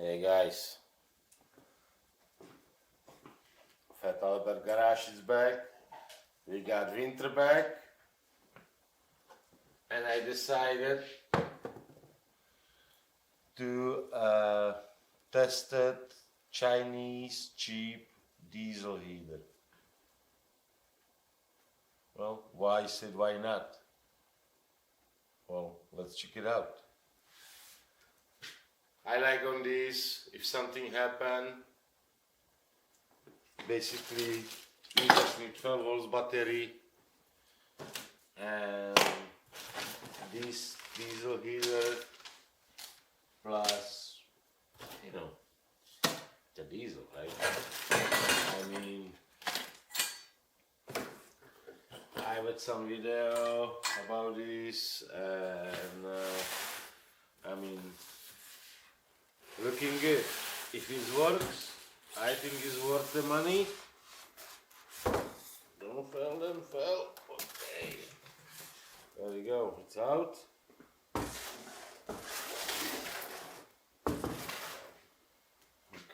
Hey guys, Fat Albert Garage is back. We got winter back, and I decided to test it Chinese cheap diesel heater. Well, why said why not? Well, let's check it out. I like on this, if something happen, basically you just need 12 volts battery, and this diesel heater plus, the diesel, right? I mean, I made some video about this, and I mean, looking good. If it works, I think it's worth the money. Don't fail. Okay. There we go. It's out.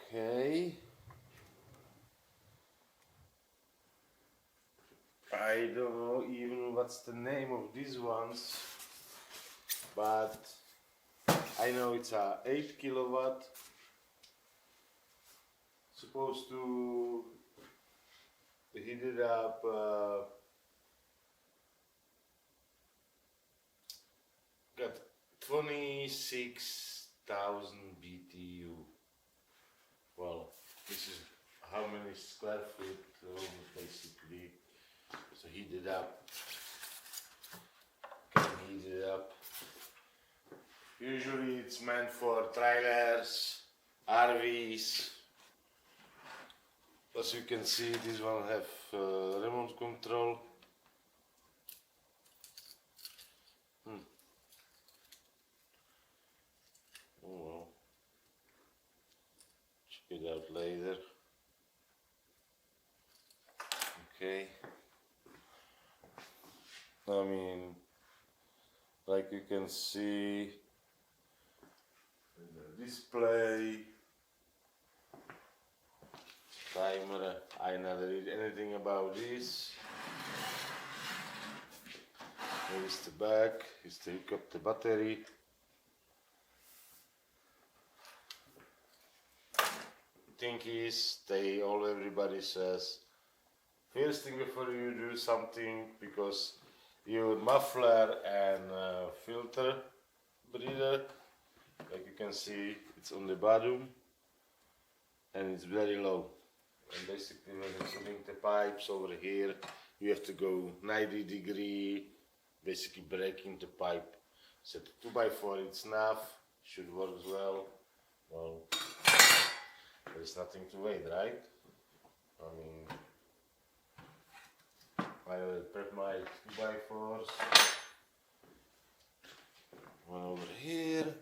Okay. I don't know even what's the name of these ones, but I know it's a 8 kilowatt, supposed to heat it up got 26,000 BTU. Well, this is how many square feet, basically. So heat it up. Can heat it up. Usually it's meant for trailers, RVs. As you can see, this one have remote control. Oh well. Check it out later. Okay. I mean, like you can see in the display, timer, I never read anything about this. Here is the back, is to hook up the battery. Thing is, everybody says, first thing before you do something, because your muffler and filter breather, like you can see, it's on the bottom and it's very low. And basically when you're putting the pipes over here, you have to go 90 degree, basically breaking the pipe. So 2x4 it's enough, should work well. Well, there's nothing to wait, right? I mean, I will prep my 2x4s. One over here.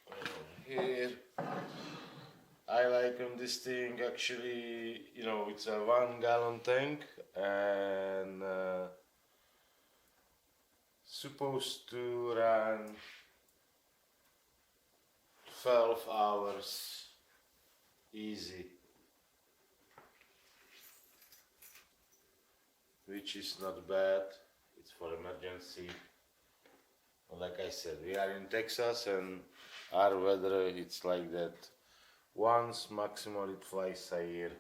One over here. I like on this thing, actually, it's a 1 gallon tank and supposed to run 12 hours easy, which is not bad. It's for emergency. Like I said, we are in Texas and our weather it's like that. Once, maximally twice a year.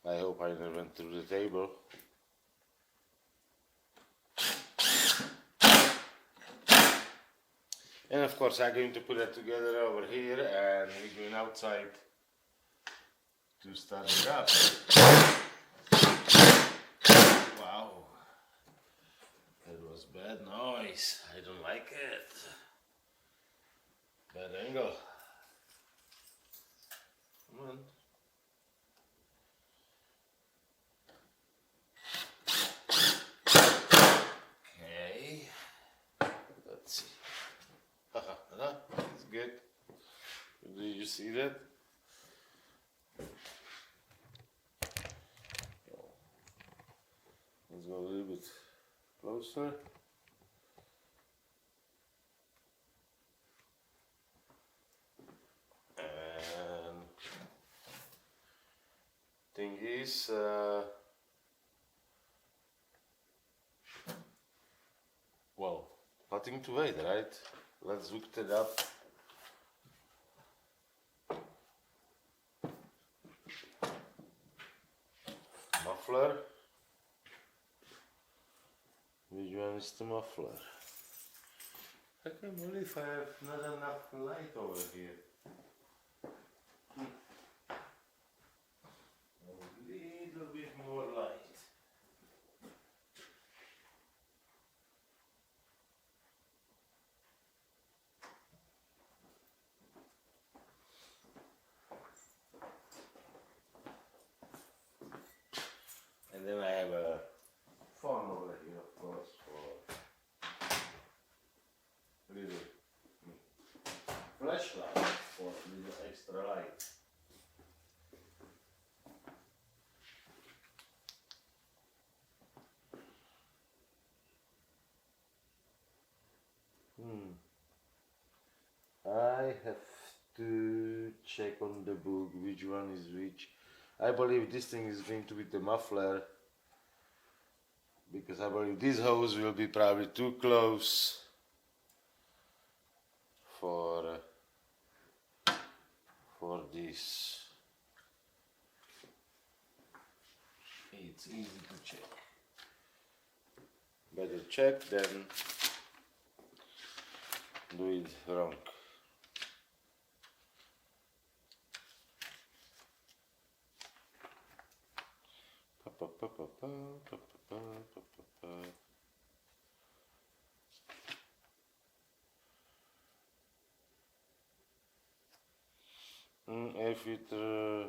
I hope I never went through the table. And of course I'm going to put it together over here and we're going outside to start it up. Wow, that was bad noise. I don't like it. Bad angle. Come on. Okay. Let's see. It's good. Did you see that? Let's go a little bit closer. And thing is, well, nothing to wait, right? Let's hook it up. Muffler. Which one is the muffler? I can't believe I have not enough light over here. A little bit more light. And then I have a phone over here, of course, for little flashlight for little extra light. I have to check on the book which one is which. I believe this thing is going to be the muffler, because I believe this hose will be probably too close for this. It's easy to check. Better check than do it wrong. Air filter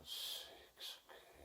6, okay.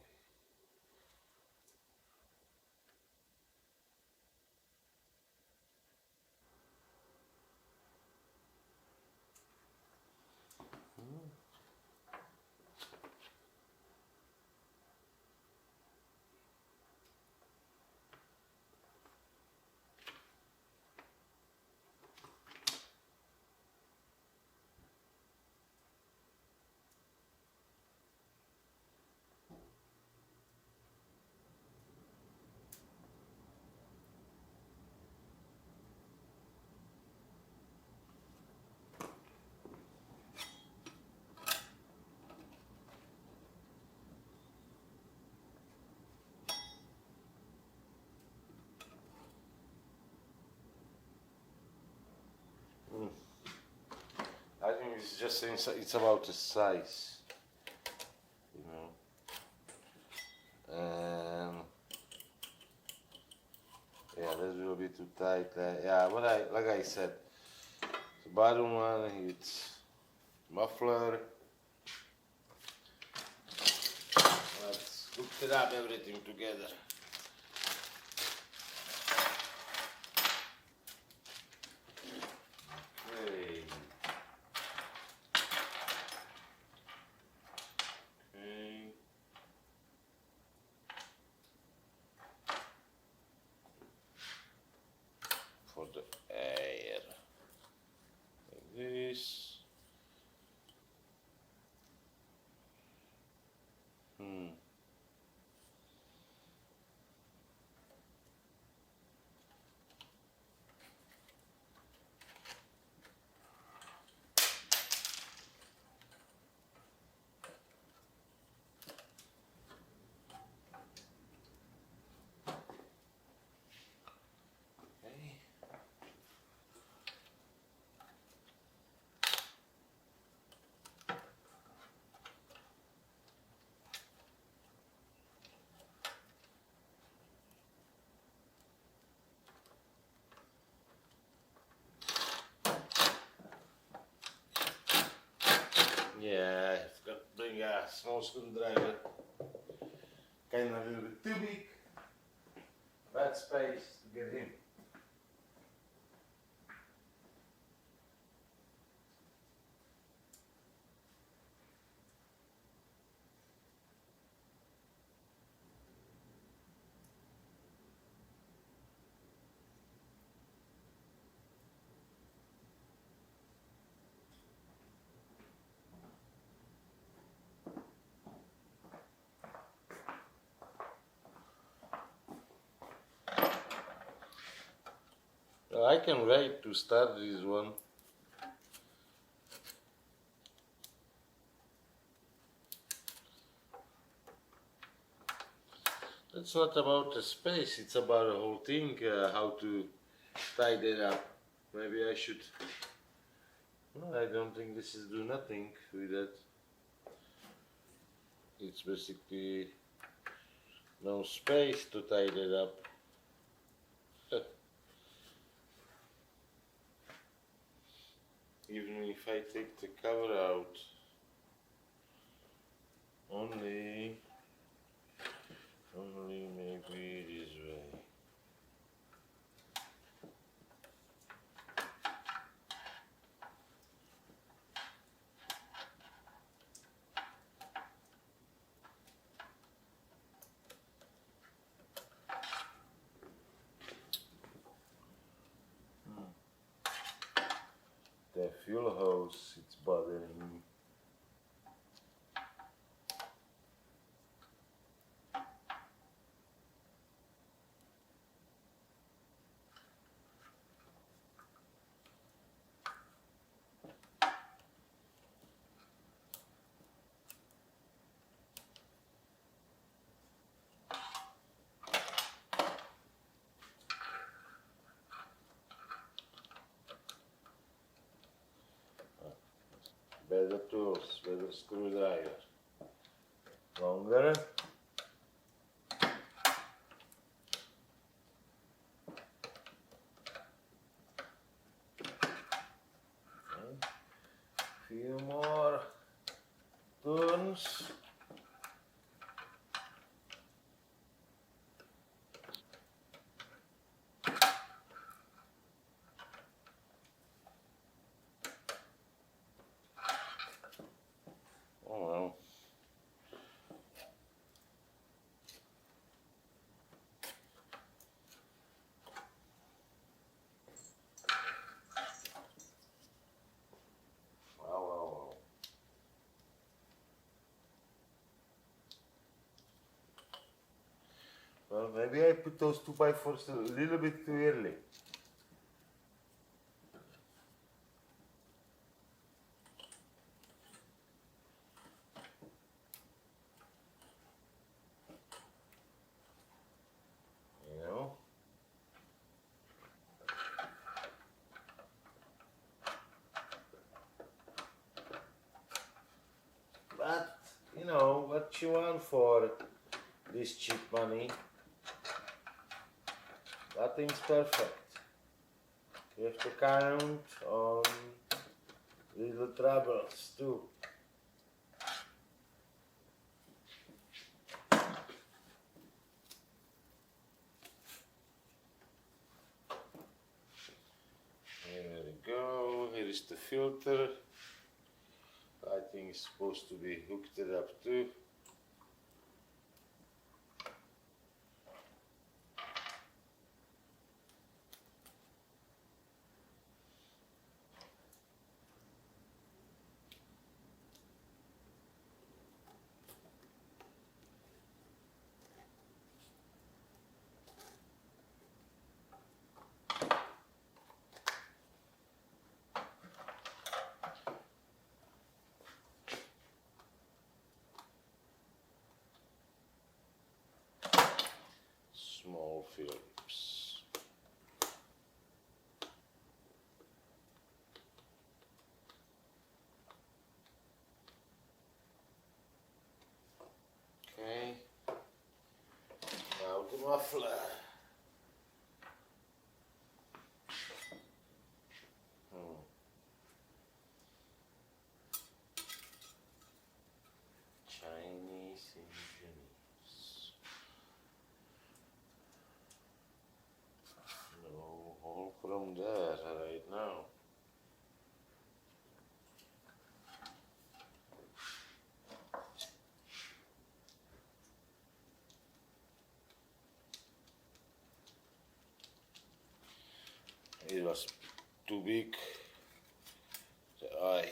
I think it's just it's about the size, you know. And yeah, this will be too tight. Yeah, but like I said, the bottom one it's muffler. Let's hook it up everything together. Okay. For the air, like this. Yeah, I've got to bring a small screwdriver. Kind of a little bit too big. Bad space to get in. I can wait to start this one. It's not about the space, it's about the whole thing, how to tie that up. Maybe I should... No, I don't think this is do nothing with that. It's basically no space to tie that up. Even if I take the cover out, only maybe this way. The fuel hose, it's bothering me. Better tools, better screwdriver. Longer. Okay. Few more turns. Oh well. Wow. Well, maybe I put those 2x4s a little bit too early. You know? But, you know, what you want for this cheap money? Nothing's perfect. You have to count on little troubles too. Here we go, here is the filter. I think it's supposed to be hooked it up too. Small Phillips. Okay, now the muffler. Chinese engineers. No hole from there right now. It was too big. The eye.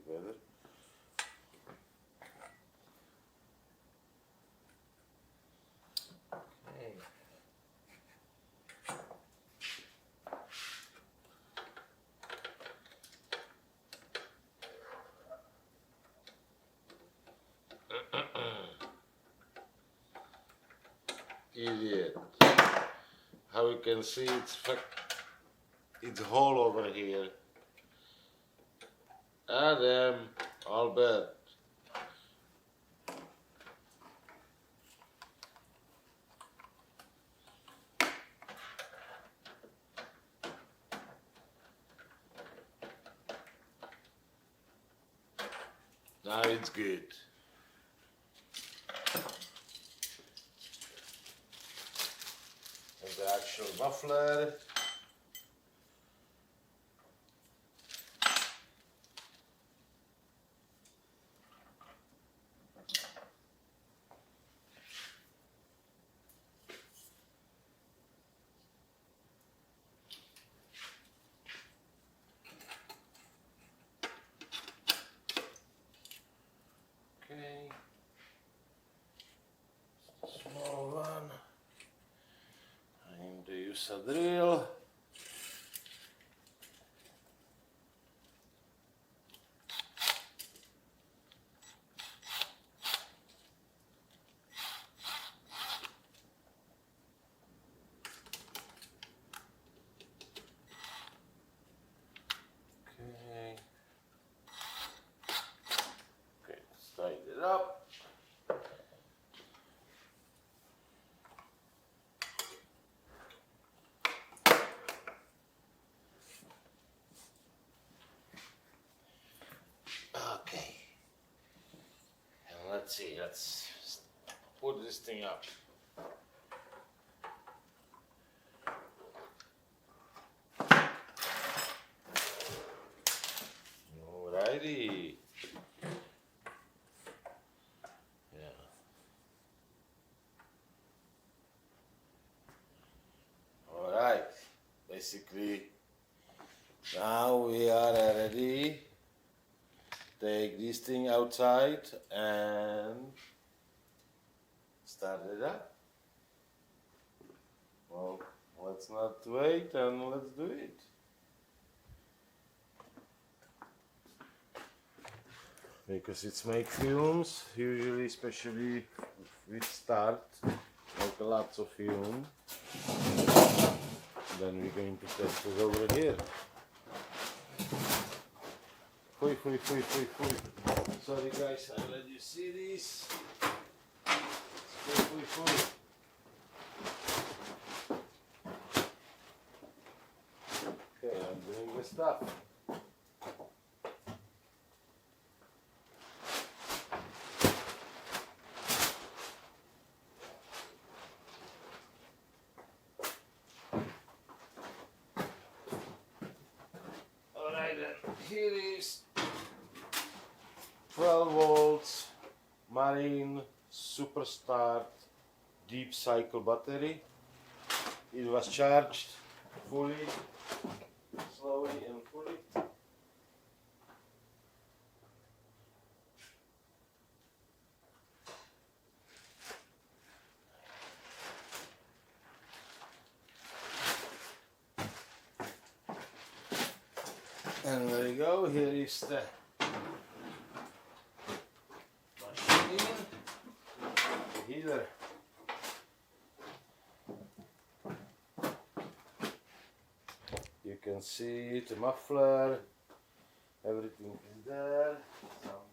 better. Okay. Idiot. How you can see it's hole over here. Adam, all bad. Now it's good. And the actual muffler. Okay. Small one. I need to use a drill. Okay. Okay, let's tighten it up. Okay. And let's see, let's put this thing up. Alrighty. Yeah. Alright. Basically, now we are ready. Take this thing outside and start it up. Well, let's not wait and let's do it. Because it's make films, usually, especially with start, make lots of film. Then we're going to test it over here. Sorry guys, I let you see this. Okay, I'm doing the stuff. Alright then, here is 12 volts Marine Superstart deep cycle battery. It was charged fully, slowly and fully. And there you go, here is the machine, the heater. You can see the muffler, everything is there. Some